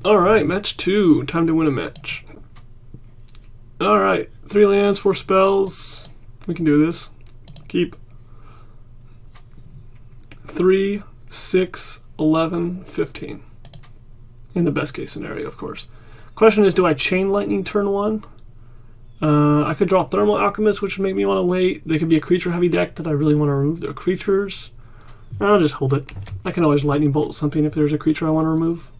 Alright, match 2. Time to win a match. Alright, 3 lands, 4 spells. We can do this. Keep. 3, 6, 11, 15. In the best case scenario, of course. Question is, do I chain lightning turn 1? I could draw Thermal Alchemist, which would make me want to wait. They could be a creature heavy deck that I really want to remove their creatures. I'll just hold it. I can always lightning bolt something if there's a creature I want to remove.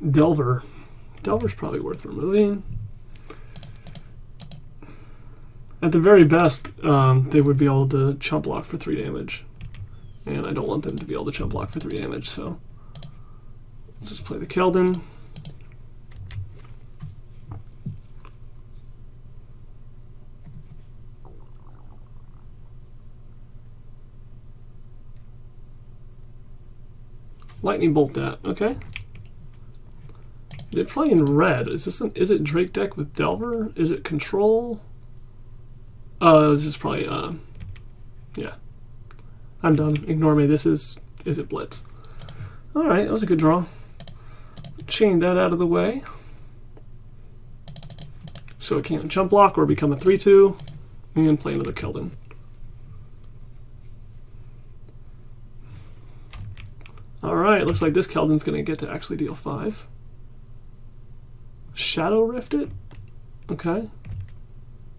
Delver. Delver's probably worth removing. At the very best, they would be able to chump block for 3 damage. And I don't want them to be able to chump block for 3 damage, so let's just play the Keldon. Lightning bolt that, okay. They're playing red. Is it Drake deck with Delver? Is it control? This is probably yeah. I'm done. Ignore me. This is it Blitz? Alright, that was a good draw. Chain that out of the way. So it can't jump block or become a 3/2 and play another Keldon. Alright, looks like this Keldon's going to get to actually deal 5. Shadow Rift it? Okay.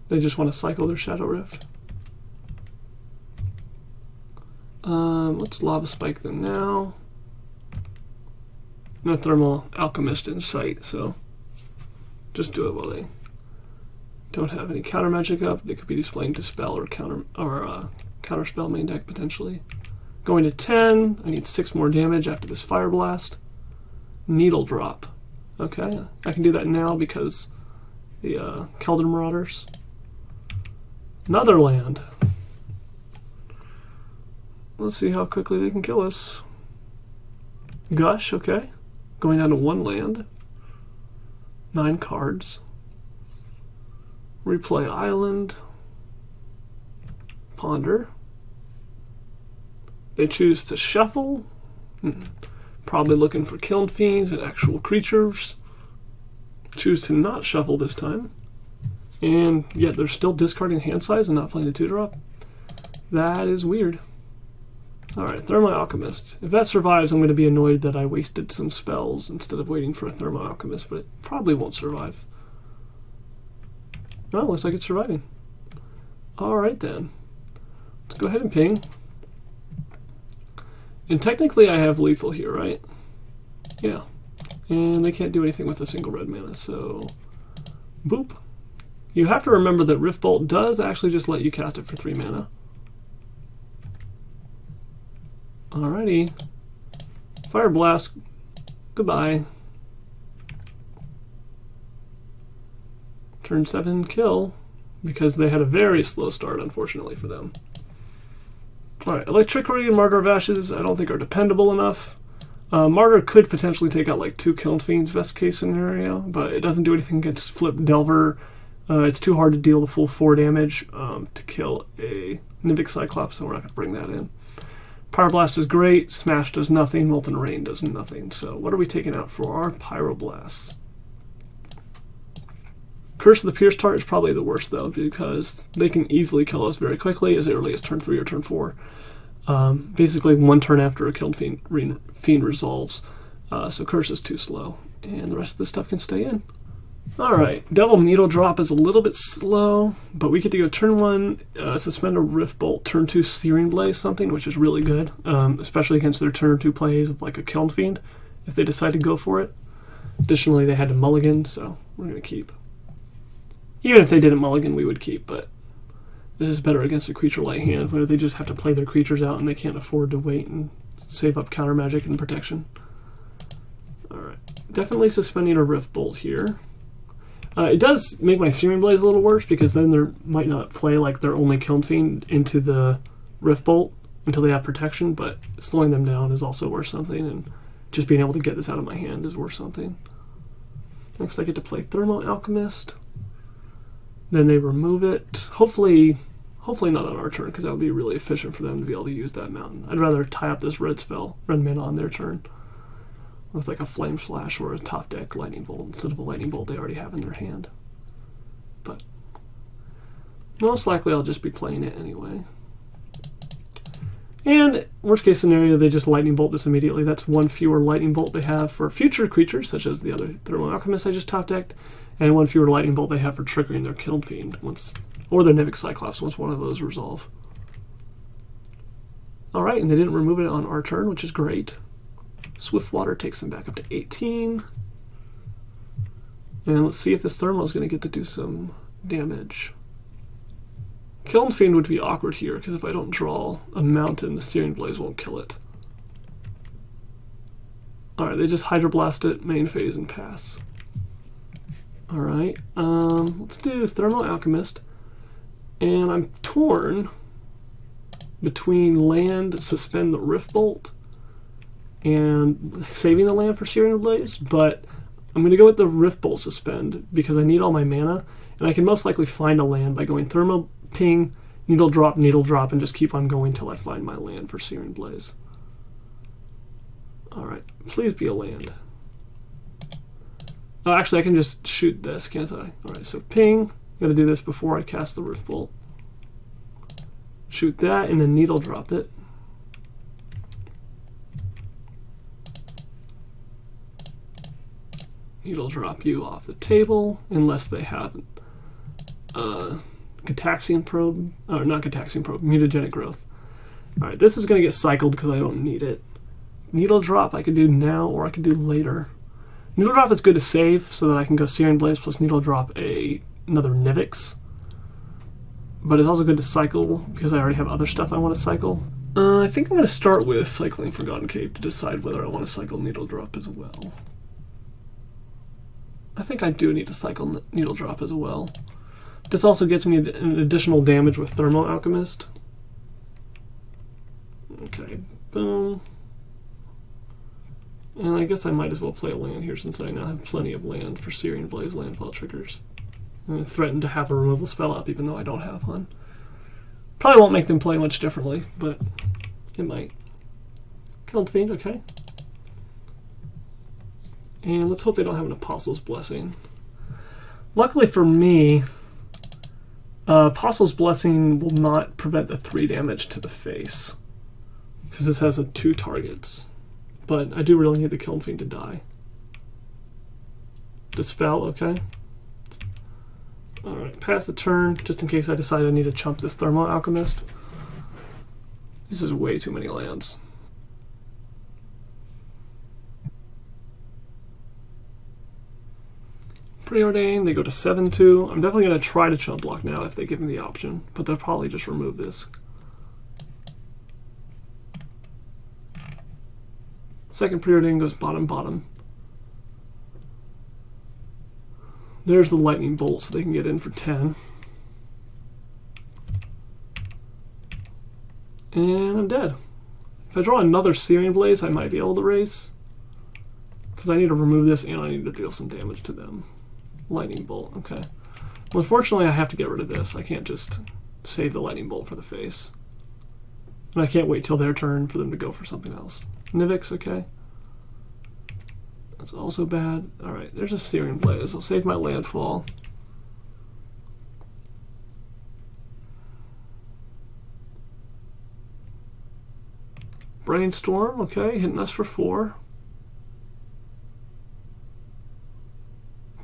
They just want to cycle their Shadow Rift. Let's Lava Spike them now. No Thermal Alchemist in sight, so just do it while they don't have any counter magic up. They could be displaying Dispel or counter spell main deck potentially. Going to 10. I need 6 more damage after this Fire Blast. Needle Drop. Okay, I can do that now because the Keldon Marauders. Another land. Let's see how quickly they can kill us. Gush, okay. Going down to 1 land. 9 cards. Replay Island. Ponder. They choose to shuffle. Probably looking for Kiln Fiends and actual creatures. Choose to not shuffle this time. And yet they're still discarding hand size and not playing the 2-drop. That is weird. Alright, Thermal Alchemist. If that survives, I'm going to be annoyed that I wasted some spells instead of waiting for a Thermal Alchemist, but it probably won't survive. No, looks like it's surviving. Alright then. Let's go ahead and ping. And technically I have lethal here, right? Yeah. And they can't do anything with a single red mana, so boop. You have to remember that Rift Bolt does actually just let you cast it for 3 mana. Alrighty. Fire Blast. Goodbye. Turn 7 kill, because they had a very slow start, unfortunately for them. Alright, Electricity and Martyr of Ashes I don't think are dependable enough. Martyr could potentially take out like 2 Kiln Fiends, best case scenario, but it doesn't do anything against Flip Delver. It's too hard to deal the full 4 damage to kill a Nimbic Cyclops, so we're not going to bring that in. Pyro Blast is great, Smash does nothing, Molten Rain does nothing. So what are we taking out for our Pyroblasts? Curse of the Pierce Tart is probably the worst though, because they can easily kill us very quickly, as early as turn 3 or turn 4. Basically 1 turn after a Killed Fiend resolves. So Curse is too slow, and the rest of the stuff can stay in. Alright, Devil Needle Drop is a little bit slow, but we get to go turn 1, suspend a Rift Bolt, turn 2 Searing Blaze something, which is really good, especially against their turn 2 plays of like a Kiln Fiend, if they decide to go for it. Additionally, they had to mulligan, so we're going to keep. Even if they didn't mulligan, we would keep, but this is better against a creature light hand, where they just have to play their creatures out and they can't afford to wait and save up counter magic and protection. Alright, definitely suspending a Rift Bolt here. It does make my Searing Blaze a little worse, because then they might not play like their only Kiln Fiend into the Rift Bolt until they have protection, but slowing them down is also worth something, and just being able to get this out of my hand is worth something. Next I get to play Thermal Alchemist. Then they remove it. Hopefully not on our turn, because that would be really efficient for them to be able to use that mountain. I'd rather tie up this red spell, red mana on their turn. with like a Flame Slash or a top deck Lightning Bolt instead of a Lightning Bolt they already have in their hand. But most likely I'll just be playing it anyway. And worst case scenario, they just Lightning Bolt this immediately. That's one fewer Lightning Bolt they have for future creatures, such as the other Thermal Alchemist I just top decked, and one fewer Lightning Bolt they have for triggering their Kiln Fiend once, or their Nivix Cyclops once one of those resolve. Alright, and they didn't remove it on our turn, which is great. Swiftwater takes them back up to 18. And let's see if this Thermal is going to get to do some damage. Kiln Fiend would be awkward here, because if I don't draw a mountain, the Searing Blaze won't kill it. Alright, they just Hydroblast it, main phase, and pass. Alright, let's do Thermal Alchemist. And I'm torn between land, suspend the Rift Bolt, and saving the land for Searing Blaze, but I'm going to go with the Rift Bolt suspend because I need all my mana, and I can most likely find a land by going Thermal Ping, Needle Drop, and just keep on going till I find my land for Searing Blaze. Alright, please be a land. Oh, actually I can just shoot this, can't I? Alright, so ping, gotta do this before I cast the Rift Bolt. Shoot that and then Needle Drop it. Needle Drop you off the table, unless they have Cataxian Probe, or not Cataxian Probe, Mutagenic Growth. Alright, this is going to get cycled because I don't need it. Needle Drop I could do now or I could do later. Needle Drop is good to save so that I can go Searing Blaze plus Needle Drop another Nivix. But it's also good to cycle because I already have other stuff I want to cycle. I think I'm going to start with cycling Forgotten Cave to decide whether I want to cycle Needle Drop as well. I think I do need to cycle Needle Drop as well. This also gets me an additional damage with Thermal Alchemist. Okay, boom. And I guess I might as well play a land here since I now have plenty of land for Searing Blaze landfall triggers. I'm going to threaten to have a removal spell up even though I don't have one. Probably won't make them play much differently, but it might. Kiln Fiend, okay. And let's hope they don't have an Apostle's Blessing. Luckily for me, Apostle's Blessing will not prevent the 3 damage to the face, because this has 2 targets. But I do really need the Kiln Fiend to die. Dispel, okay. Alright, pass the turn, just in case I decide I need to chump this Thermal Alchemist. This is way too many lands. Preordain, they go to 7-2. I'm definitely going to try to chump block now if they give me the option, but they'll probably just remove this. Second Preordain goes bottom. There's the Lightning Bolt so they can get in for 10. And I'm dead. If I draw another Searing Blaze, I might be able to race. Because I need to remove this and I need to deal some damage to them. Lightning Bolt, okay. Well, unfortunately I have to get rid of this. I can't just save the Lightning Bolt for the face. And I can't wait till their turn for them to go for something else. Nivix, okay. That's also bad. Alright, there's a Searing Blaze. I'll save my landfall. Brainstorm, okay, hitting us for 4.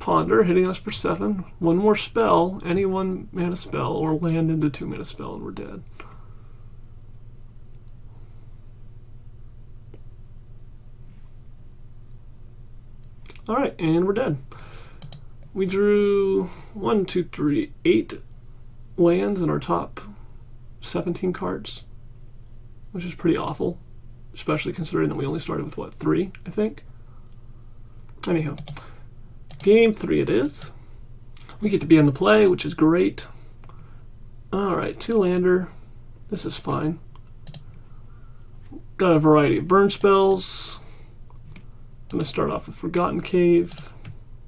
Ponder, hitting us for 7. One more spell, any 1 mana spell, or land into 2 mana spell, and we're dead. Alright, and we're dead. We drew 1, 2, 3, 8 lands in our top 17 cards, which is pretty awful, especially considering that we only started with, what, 3, I think? Anyhow. Game 3 it is. We get to be on the play, which is great. Alright, 2-lander. This is fine. Got a variety of burn spells. I'm going to start off with Forgotten Cave.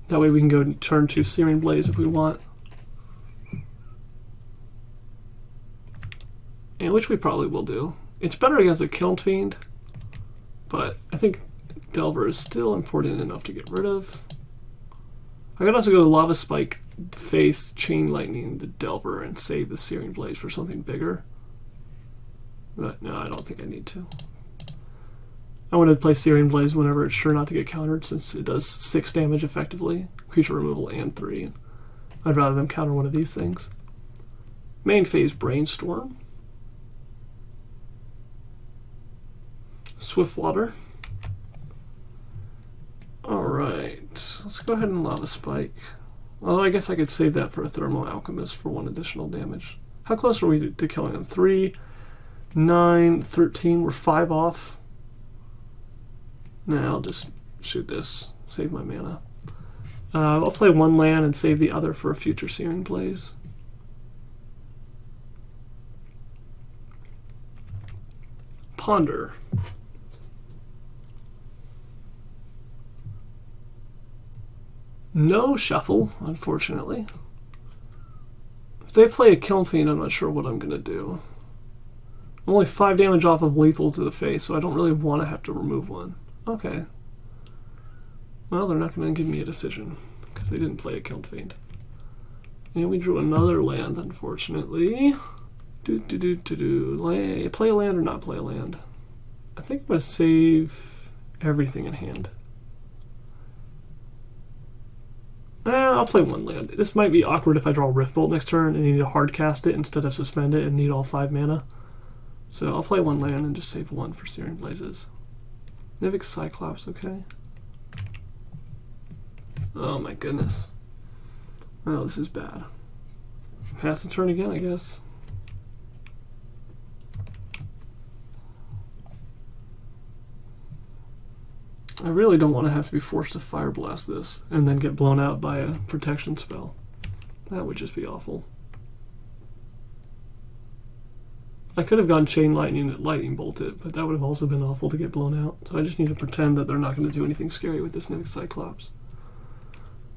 That way we can go turn 2 Searing Blaze if we want. And which we probably will do. It's better against a Kiln Fiend, but I think Delver is still important enough to get rid of. I could also go to Lava Spike, face Chain Lightning the Delver, and save the Searing Blaze for something bigger. But no, I don't think I need to. I want to play Searing Blaze whenever it's sure not to get countered, since it does 6 damage effectively, creature removal and 3. I'd rather them counter one of these things. Main phase Brainstorm. Swiftwater. Alright, let's go ahead and Lava Spike. Although I guess I could save that for a Thermal Alchemist for 1 additional damage. How close are we to killing them? 3, 9, 13. We're 5 off. Nah, I'll just shoot this. Save my mana. I'll play 1 land and save the other for a future Searing Blaze. Ponder. No shuffle, unfortunately. If they play a Kiln Fiend, I'm not sure what I'm going to do. I'm only 5 damage off of lethal to the face, so I don't really want to have to remove one. Okay. Well, they're not going to give me a decision, because they didn't play a Kiln Fiend. And we drew another land, unfortunately. Play a land or not play a land? I think I'm going to save everything in hand. I'll play 1 land. This might be awkward if I draw Riftbolt next turn and need to hard cast it instead of suspend it and need all 5 mana. So I'll play 1 land and just save 1 for Searing Blazes. Nivik Cyclops, okay. Oh my goodness. Oh, this is bad. Pass the turn again, I guess. I really don't want to have to be forced to Fire Blast this and then get blown out by a protection spell. That would just be awful. I could have gone Chain Lightning and Lightning Bolt it, but that would have also been awful to get blown out. So I just need to pretend that they're not going to do anything scary with this Nivik Cyclops.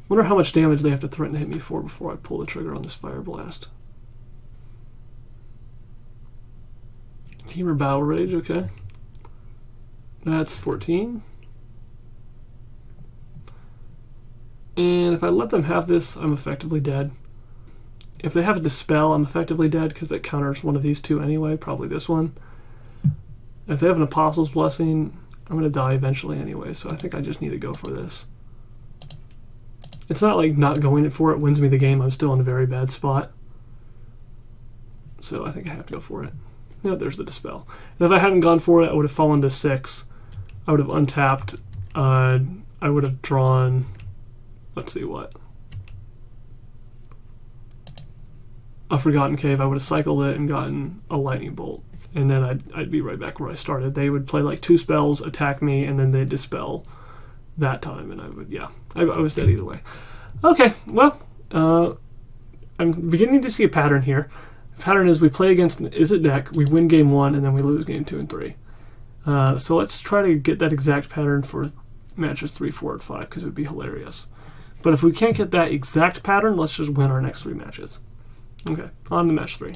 Wonder how much damage they have to threaten to hit me for before I pull the trigger on this Fire Blast. Temur Battle Rage, okay. That's 14. And if I let them have this, I'm effectively dead. If they have a Dispel, I'm effectively dead because it counters one of these 2 anyway, probably this one. If they have an Apostle's Blessing, I'm going to die eventually anyway, so I think I just need to go for this. It's not like not going for it wins me the game. I'm still in a very bad spot. So I think I have to go for it. Yeah, there's the Dispel. And if I hadn't gone for it, I would have fallen to 6. I would have untapped. I would have drawn... Let's see what. A Forgotten Cave. I would have cycled it and gotten a Lightning Bolt. And then I'd be right back where I started. They would play like 2 spells, attack me, and then they'd Dispel that time. And I would, yeah, I was dead either way. Okay, well, I'm beginning to see a pattern here. The pattern is we play against an Izzet deck, we win game 1, and then we lose game 2 and 3. So let's try to get that exact pattern for matches 3, 4, and 5, because it would be hilarious. But if we can't get that exact pattern, let's just win our next 3 matches. Okay, on to match 3.